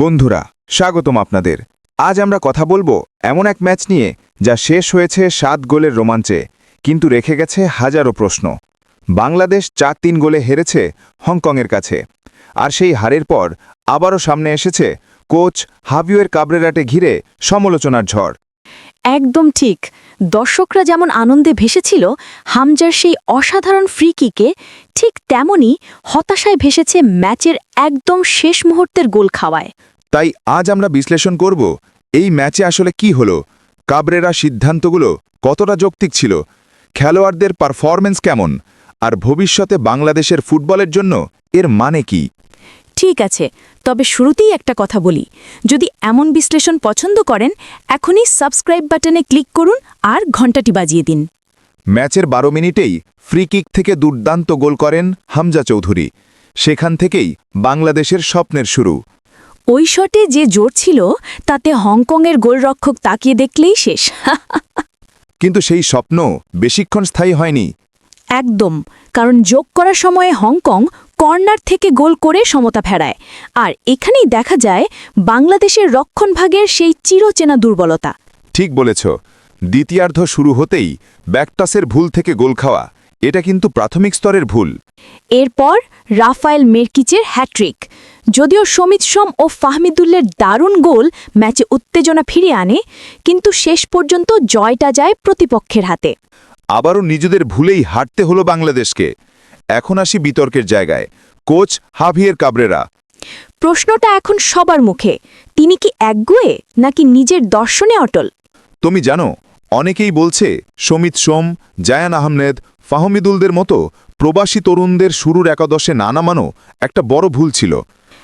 বন্ধুরা স্বাগতম আপনাদের। আজ আমরা কথা বলবো এমন এক ম্যাচ নিয়ে যা শেষ হয়েছে 7 গোলের রোমাঞ্চে, কিন্তু রেখে গেছে হাজারো প্রশ্ন। বাংলাদেশ 4-3 গোলে হেরেছে হংকংয়ের কাছে, আর সেই হারের পর আবারও সামনে এসেছে কোচ হাভিয়ের কাবরেরাকে ঘিরে সমালোচনার ঝড়। একদম ঠিক। দর্শকরা যেমন আনন্দে ভেসেছিল হামজার সেই অসাধারণ ফ্রি কিকে, ঠিক তেমনই হতাশায় ভেসেছে ম্যাচের একদম শেষ মুহূর্তের গোল খাওয়ায়। তাই আজ আমরা বিশ্লেষণ করব এই ম্যাচে আসলে কি হলো, কাবরেরা সিদ্ধান্তগুলো কতটা যৌক্তিক ছিল, খেলোয়াড়দের পারফরম্যান্স কেমন, আর ভবিষ্যতে বাংলাদেশের ফুটবলের জন্য এর মানে কি। ঠিক আছে, তবে শুরুতেই একটা কথা বলি, যদি এমন বিশ্লেষণ পছন্দ করেন এখনই সাবস্ক্রাইব বাটনে ক্লিক করুন আর ঘণ্টাটি বাজিয়ে দিন। ম্যাচের 12 মিনিটেই ফ্রি কিক থেকে দুর্দান্ত গোল করেন হামজা চৌধুরী। সেখান থেকেই বাংলাদেশের স্বপ্নের শুরু। ওই শটে যে জোর ছিল তাতে হংকংয়ের গোলরক্ষক তাকিয়ে দেখলেই শেষ। কিন্তু সেই স্বপ্ন বেশিক্ষণ স্থায়ী হয়নি। একদম, কারণ যোগ করার সময়ে হংকং কর্নার থেকে গোল করে সমতা ফেরায়, আর এখানেই দেখা যায় বাংলাদেশের রক্ষণভাগের সেই চিরচেনা দুর্বলতা। ঠিক বলেছ, দ্বিতীয়ার্ধ শুরু হতেই ব্যাকটাসের ভুল থেকে গোল খাওয়া, এটা কিন্তু প্রাথমিক স্তরের ভুল। এরপর রাফায়েল মেরকিচের হ্যাট্রিক, যদিও সমিত সোম ও ফাহমিদুল্লের দারুণ গোল ম্যাচে উত্তেজনা ফিরিয়ে আনে, কিন্তু শেষ পর্যন্ত জয়টা যায় প্রতিপক্ষের হাতে। আবারও নিজেদের ভুলেই হারতে হলো বাংলাদেশকে। এখন আসি বিতর্কের জায়গায়, কোচ হাভিয়ের কাবরেরা। প্রশ্নটা এখন সবার মুখে, তিনি কি একগুঁয়ে নাকি নিজের দর্শনে অটল? তুমি জানো, অনেকেই বলছে সমিত সোম, জায়ান আহমেদ, ফাহমিদুলদের মতো প্রবাসী তরুণদের শুরুর একাদশে না নামানো একটা বড় ভুল ছিল।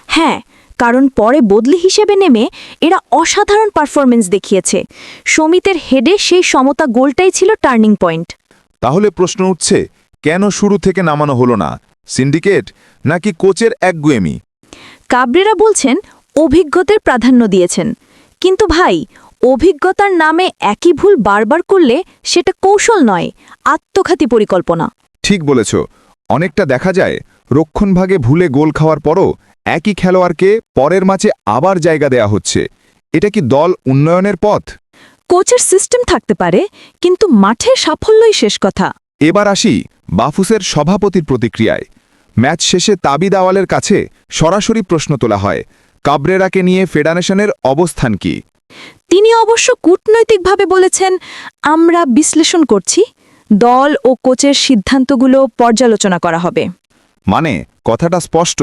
হ্যাঁ, কারণ পরে বদলি হিসেবে নেমে এরা অসাধারণ পারফরমেন্স দেখিয়েছে। সমিতের হেডে সেই সমতা গোলটাই ছিল টার্নিং পয়েন্ট। তাহলে প্রশ্ন উঠছে, কেন শুরু থেকে নামানো হলো না? সিন্ডিকেট নাকি কোচের একগুঁয়েমি? কাবরেরা বলছেন অভিজ্ঞতার প্রাধান্য দিয়েছেন, কিন্তু ভাই, অভিজ্ঞতার নামে একই ভুল বারবার করলে সেটা কৌশল নয়, আত্মঘাতী পরিকল্পনা। ঠিক বলেছ, অনেকটা দেখা যায় রক্ষণভাগে ভুলে গোল খাওয়ার পরও একই খেলোয়াড়কে পরের ম্যাচে আবার জায়গা দেয়া হচ্ছে। এটা কি দল উন্নয়নের পথ? কোচের সিস্টেম থাকতে পারে, কিন্তু মাঠে সাফল্যই শেষ কথা। এবার আসি বাফুসের সভাপতির প্রতিক্রিয়ায়। ম্যাচ শেষে তাবিদ আওয়ালের কাছে সরাসরি প্রশ্ন তোলা হয়, কাবরেরাকে নিয়ে ফেডারেশনের অবস্থান কি? তিনি অবশ্য কূটনৈতিকভাবে বলেছেন, আমরা বিশ্লেষণ করছি, দল ও কোচের সিদ্ধান্তগুলো পর্যালোচনা করা হবে। মানে কথাটা স্পষ্ট,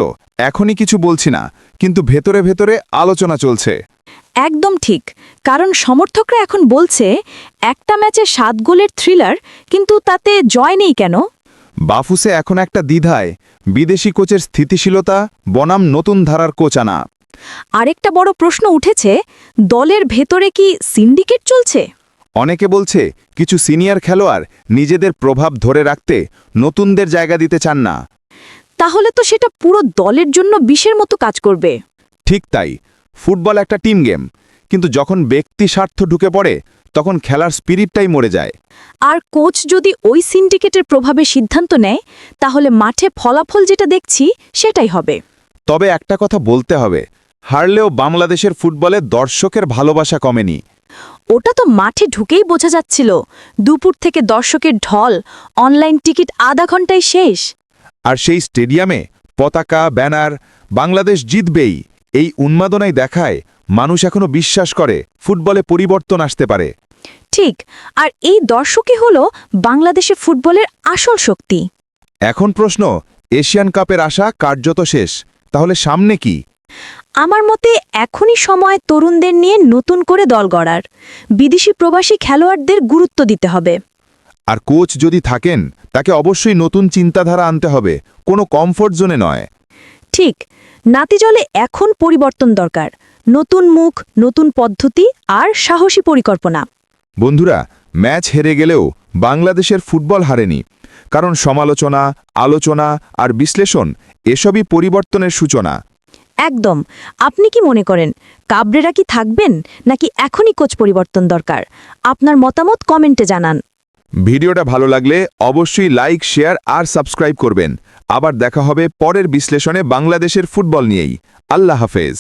এখনই কিছু বলছি না, কিন্তু ভেতরে ভেতরে আলোচনা চলছে। একদম ঠিক, কারণ সমর্থকরা এখন বলছে একটা ম্যাচে 7 গোলের থ্রিলার, কিন্তু তাতে জয় নেই কেন? বাফুসে এখন একটা দ্বিধায়, বিদেশি কোচের স্থিতিশীলতা বনাম নতুন ধারার কোচ আনা। আরেকটা বড় প্রশ্ন উঠেছে, দলের ভেতরে কি সিন্ডিকেট চলছে? অনেকে বলছে কিছু সিনিয়র খেলোয়াড় নিজেদের প্রভাব ধরে রাখতে নতুনদের জায়গা দিতে চান না। তাহলে তো সেটা পুরো দলের জন্য বিষের মতো কাজ করবে। ঠিক তাই, ফুটবল একটা টিম গেম, কিন্তু যখন ব্যক্তি স্বার্থ ঢুকে পড়ে তখন খেলার স্পিরিটটাই মরে যায়। আর কোচ যদি ওই সিন্ডিকেটের প্রভাবে সিদ্ধান্ত নেয়, তাহলে মাঠে ফলাফল যেটা দেখছি সেটাই হবে। তবে একটা কথা বলতে হবে, হারলেও বাংলাদেশের ফুটবলে দর্শকের ভালোবাসা কমেনি। ওটা তো মাঠে ঢুকেই বোঝা যাচ্ছিল, দুপুর থেকে দর্শকের ঢল, অনলাইন টিকিট আধা ঘন্টায় শেষ। আর সেই স্টেডিয়ামে পতাকা, ব্যানার, বাংলাদেশ জিতবেই, এই উন্মাদনায় দেখায় মানুষ এখনো বিশ্বাস করে ফুটবলে পরিবর্তন আসতে পারে। ঠিক, আর এই দর্শকই হলো বাংলাদেশে ফুটবলের আসল শক্তি। এখন প্রশ্ন, এশিয়ান কাপের আশা কার্যত শেষ, তাহলে সামনে কি? আমার মতে এখনই সময় তরুণদের নিয়ে নতুন করে দল গড়ার, বিদেশি প্রবাসী খেলোয়াড়দের গুরুত্ব দিতে হবে। আর কোচ যদি থাকেন, তাকে অবশ্যই নতুন চিন্তাধারা আনতে হবে, কোনো কমফোর্ট জোনে নয়। ঠিক, নাতিজলে এখন পরিবর্তন দরকার, নতুন মুখ, নতুন পদ্ধতি আর সাহসী পরিকল্পনা। বন্ধুরা, ম্যাচ হেরে গেলেও বাংলাদেশের ফুটবল হারেনি, কারণ সমালোচনা, আলোচনা আর বিশ্লেষণ এসবই পরিবর্তনের সূচনা। একদম। আপনি কি মনে করেন কাবরেরা কি থাকবেন, নাকি এখনই কোচ পরিবর্তন দরকার? আপনার মতামত কমেন্টে জানান। ভিডিওটা ভালো লাগলে অবশ্যই লাইক, শেয়ার আর সাবস্ক্রাইব করবেন। আবার দেখা হবে পরের বিশ্লেষণে বাংলাদেশের ফুটবল নিয়েই। আল্লাহ হাফেজ।